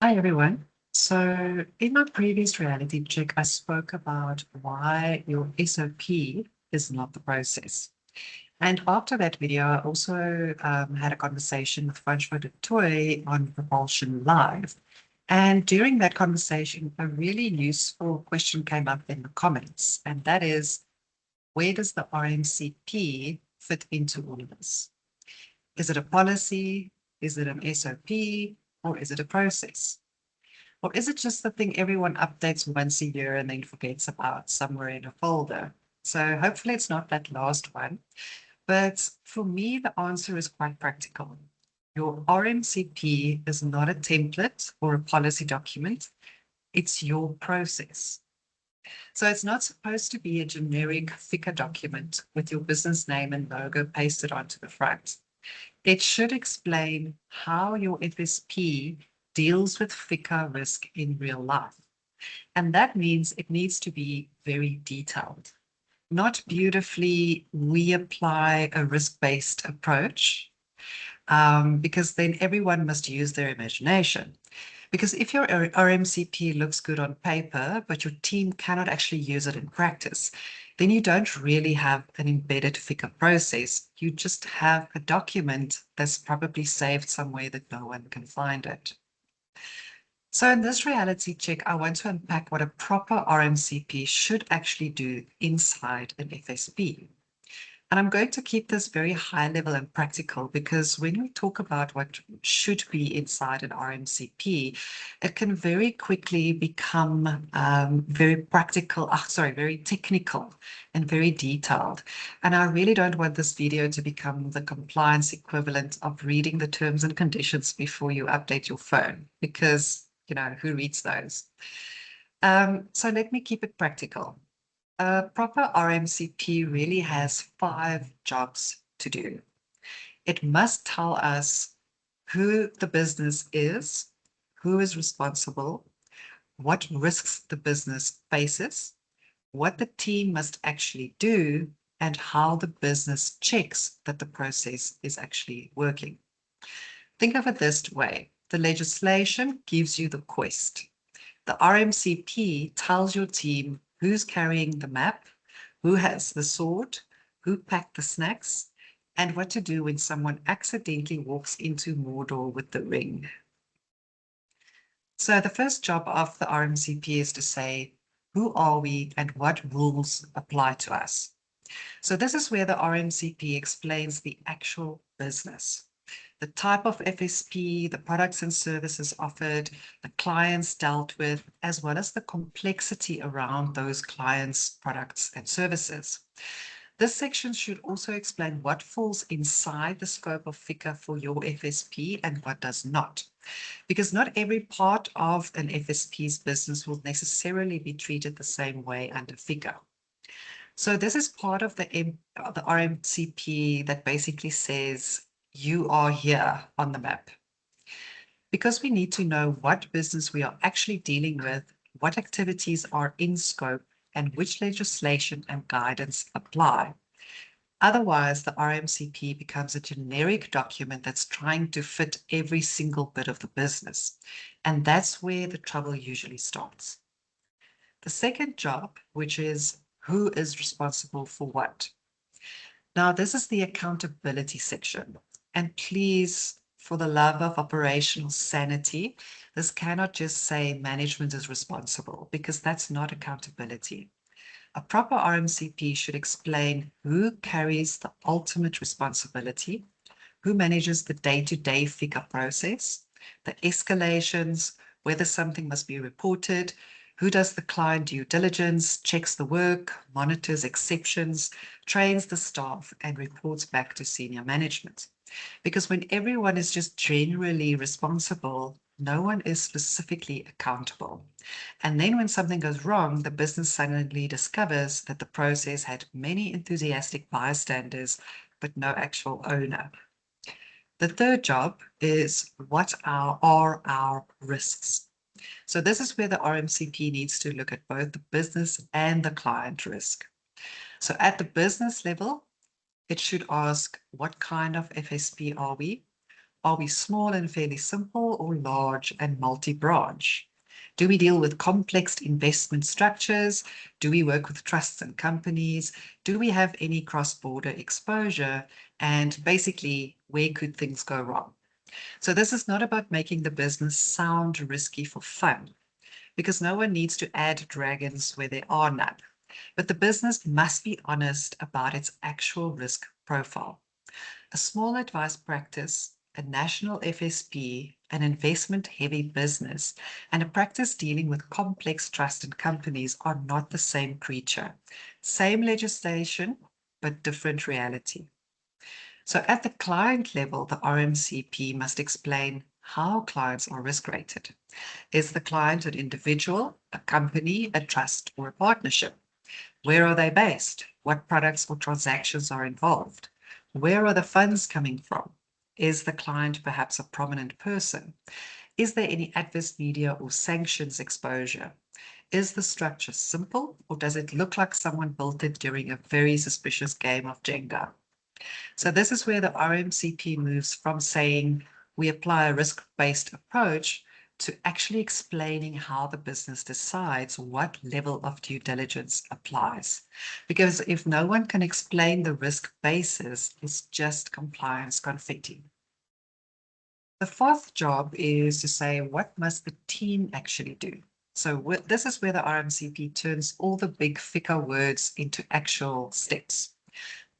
Hi, everyone. So, in my previous reality check, I spoke about why your SOP is not the process. And after that video, I also had a conversation with Francois Toy on Propulsion Live. And during that conversation, a really useful question came up in the comments, and that is, where does the RMCP fit into all of this? Is it a policy? Is it an SOP? Or is it a process? Or is it just the thing everyone updates once a year and then forgets about somewhere in a folder? So hopefully it's not that last one. But for me, the answer is quite practical. Your RMCP is not a template or a policy document. It's your process. So it's not supposed to be a generic FICA document with your business name and logo pasted onto the front. It should explain how your FSP deals with FICA risk in real life. And that means it needs to be very detailed, not beautifully, we apply a risk-based approach, because then everyone must use their imagination. Because if your RMCP looks good on paper, but your team cannot actually use it in practice, then you don't really have an embedded FICA process. You just have a document that's probably saved somewhere that no one can find it. So in this reality check, I want to unpack what a proper RMCP should actually do inside an FSP. And I'm going to keep this very high level and practical because when we talk about what should be inside an RMCP, it can very quickly become very practical, very technical and very detailed. And I really don't want this video to become the compliance equivalent of reading the terms and conditions before you update your phone, because, who reads those? So let me keep it practical. A proper RMCP really has 5 jobs to do. It must tell us who the business is, who is responsible, what risks the business faces, what the team must actually do, and how the business checks that the process is actually working. Think of it this way. The legislation gives you the quest. The RMCP tells your team who's carrying the map, who has the sword, who packed the snacks, and what to do when someone accidentally walks into Mordor with the ring. So the first job of the RMCP is to say, who are we and what rules apply to us? So this is where the RMCP explains the actual business. The type of FSP, the products and services offered, the clients dealt with, as well as the complexity around those clients' products and services. This section should also explain what falls inside the scope of FICA for your FSP and what does not, because not every part of an FSP's business will necessarily be treated the same way under FICA. So this is part of the RMCP that basically says you are here on the map. Because we need to know what business we are actually dealing with, what activities are in scope, and which legislation and guidance apply. Otherwise, the RMCP becomes a generic document that's trying to fit every single bit of the business. And that's where the trouble usually starts. The second job, which is who is responsible for what. Now, this is the accountability section. And please, for the love of operational sanity, this cannot just say management is responsible, because that's not accountability. A proper RMCP should explain who carries the ultimate responsibility, who manages the day-to-day FICA process, the escalations, whether something must be reported, who does the client due diligence, checks the work, monitors exceptions, trains the staff, and reports back to senior management. Because when everyone is just generally responsible, no one is specifically accountable. And then when something goes wrong, the business suddenly discovers that the process had many enthusiastic bystanders, but no actual owner. The third job is what are our risks? So this is where the RMCP needs to look at both the business and the client risk. So at the business level, it should ask, what kind of FSP are we? Are we small and fairly simple or large and multi-branch? Do we deal with complex investment structures? Do we work with trusts and companies? Do we have any cross-border exposure? And basically, where could things go wrong? So this is not about making the business sound risky for fun, because no one needs to add dragons where there are none. But the business must be honest about its actual risk profile. A small advice practice, a national FSP, an investment-heavy business, and a practice dealing with complex trust and companies are not the same creature. Same legislation, but different reality. So at the client level, the RMCP must explain how clients are risk rated. Is the client an individual, a company, a trust, or a partnership? Where are they based? What products or transactions are involved? Where are the funds coming from? Is the client perhaps a prominent person? Is there any adverse media or sanctions exposure? Is the structure simple, or does it look like someone built it during a very suspicious game of Jenga? So this is where the RMCP moves from saying we apply a risk-based approach to actually explaining how the business decides what level of due diligence applies. Because if no one can explain the risk basis, it's just compliance confetti. The fourth job is to say, what must the team actually do? So this is where the RMCP turns all the big FICA words into actual steps.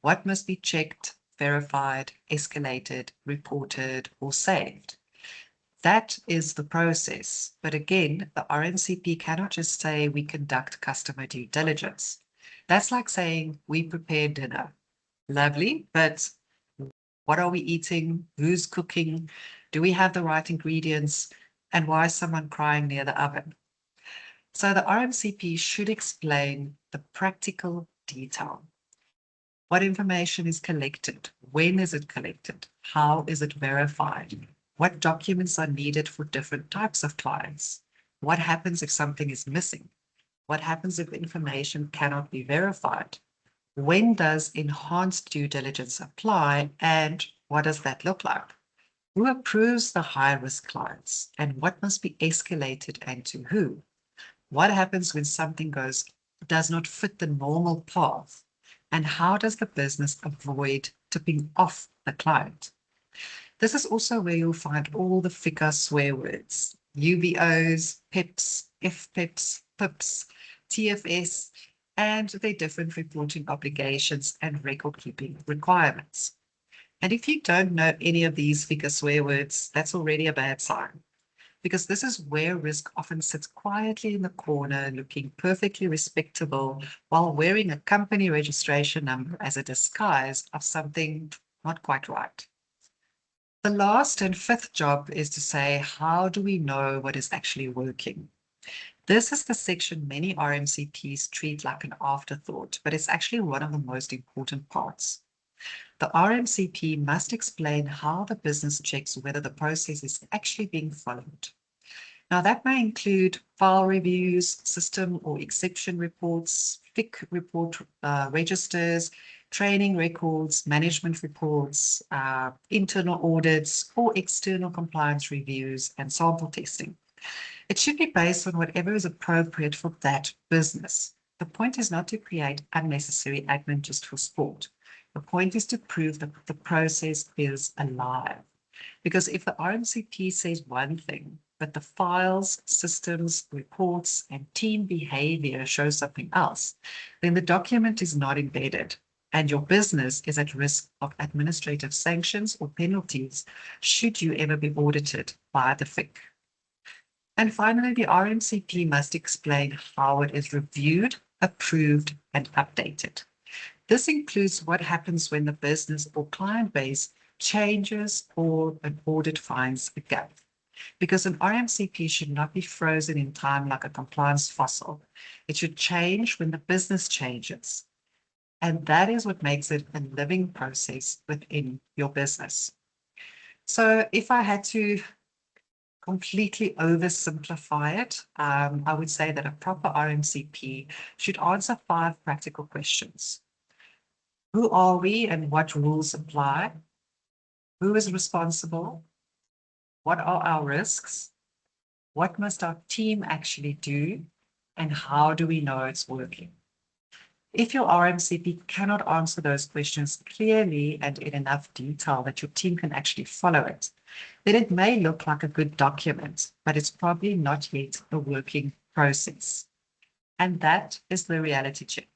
What must be checked, verified, escalated, reported, or saved? That is the process. But again, the RMCP cannot just say we conduct customer due diligence. That's like saying we prepare dinner. Lovely, but what are we eating? Who's cooking? Do we have the right ingredients? And why is someone crying near the oven? So the RMCP should explain the practical detail. What information is collected? When is it collected? How is it verified? What documents are needed for different types of clients? What happens if something is missing? What happens if information cannot be verified? When does enhanced due diligence apply, and what does that look like? Who approves the high-risk clients, and what must be escalated and to who? What happens when something does not fit the normal path? And how does the business avoid tipping off the client? This is also where you'll find all the FICA swear words, UBOs, PIPs, FPIPs, PIPs, TFS, and their different reporting obligations and record-keeping requirements. And if you don't know any of these FICA swear words, that's already a bad sign, because this is where risk often sits quietly in the corner, looking perfectly respectable while wearing a company registration number as a disguise of something not quite right. The last and fifth job is to say, how do we know what is actually working? This is the section many RMCPs treat like an afterthought, but it's actually one of the most important parts. The RMCP must explain how the business checks whether the process is actually being followed. Now, that may include file reviews, system or exception reports, FIC report registers, training records, management reports, internal audits, or external compliance reviews and sample testing. It should be based on whatever is appropriate for that business. The point is not to create unnecessary admin just for sport. The point is to prove that the process is alive. Because if the RMCP says one thing, but the files, systems, reports, and team behavior show something else, then the document is not embedded, and your business is at risk of administrative sanctions or penalties should you ever be audited by the FIC. And finally, the RMCP must explain how it is reviewed, approved, and updated. This includes what happens when the business or client base changes or an audit finds a gap. Because an RMCP should not be frozen in time like a compliance fossil. It should change when the business changes. And that is what makes it a living process within your business. So if I had to completely oversimplify it, I would say that a proper RMCP should answer 5 practical questions. Who are we and what rules apply? Who is responsible? What are our risks? What must our team actually do? And how do we know it's working? If your RMCP cannot answer those questions clearly and in enough detail that your team can actually follow it, then it may look like a good document, but it's probably not yet a working process. And that is the reality check.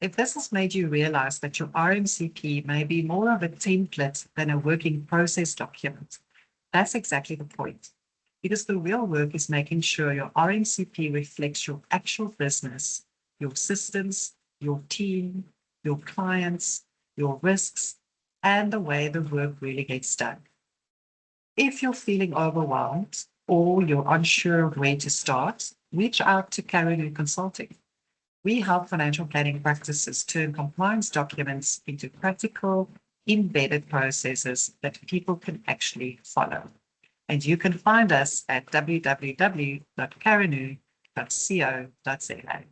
If this has made you realize that your RMCP may be more of a template than a working process document, that's exactly the point. Because the real work is making sure your RMCP reflects your actual business, your systems, your team, your clients, your risks, and the way the work really gets done. If you're feeling overwhelmed or you're unsure of where to start, reach out to Caribou Consulting. We help financial planning practices turn compliance documents into practical, embedded processes that people can actually follow. And you can find us at www.carinu.co.za.